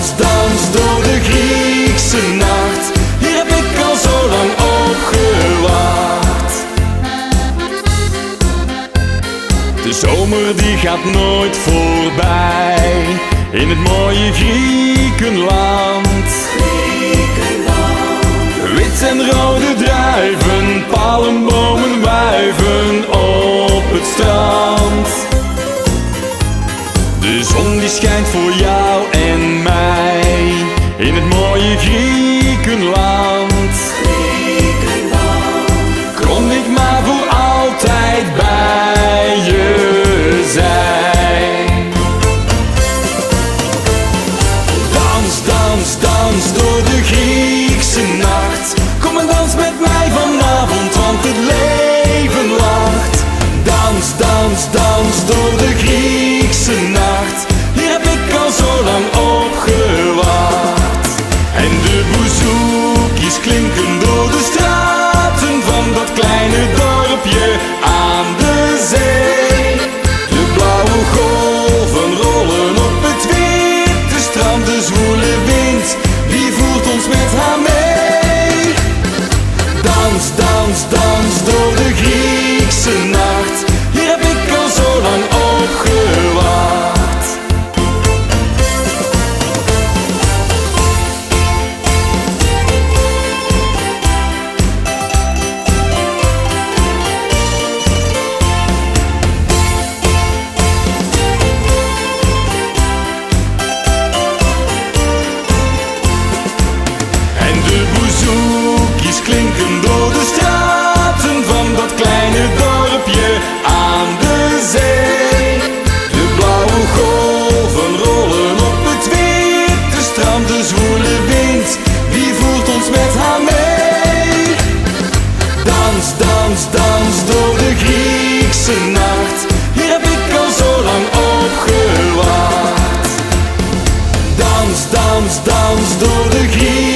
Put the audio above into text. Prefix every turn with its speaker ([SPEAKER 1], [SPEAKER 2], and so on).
[SPEAKER 1] Dans, dans door de Griekse nacht. Hier heb ik al zo lang op gewacht. De zomer die gaat nooit voorbij in het mooie Griekenland. Wit en rode druiven, palmbomen wuiven op het strand. De zon die schijnt voor jou en mij in het mooie Griekenland. Kon ik maar voor altijd bij je zijn. Dans, dans, dans door de Griekse nacht. Kom en dans met mij vanavond, want het leven lacht. Dans, dans, dans door de Griekse nacht. Hier heb ik al zo lang op gewacht. En de bouzouki's klinken door de straten van dat kleine dorpje aan de zee. De blauwe golven rollen op het witte strand. De zwoele wind, die voert ons met haar mee. Dans, dans, dans door de Griekse nacht. Hier heb ik al zo lang op gewacht. En de bouzouki's klinken door de straten van dat kleine dorpje aan de zee. De blauwe golven rollen op het witte strand. De zwoele wind, die voert ons met haar mee. Dans, dans, dans door de Griekse nacht. Hier heb ik al zo lang op gewacht. Dans, dans, dans door de Griekse nacht.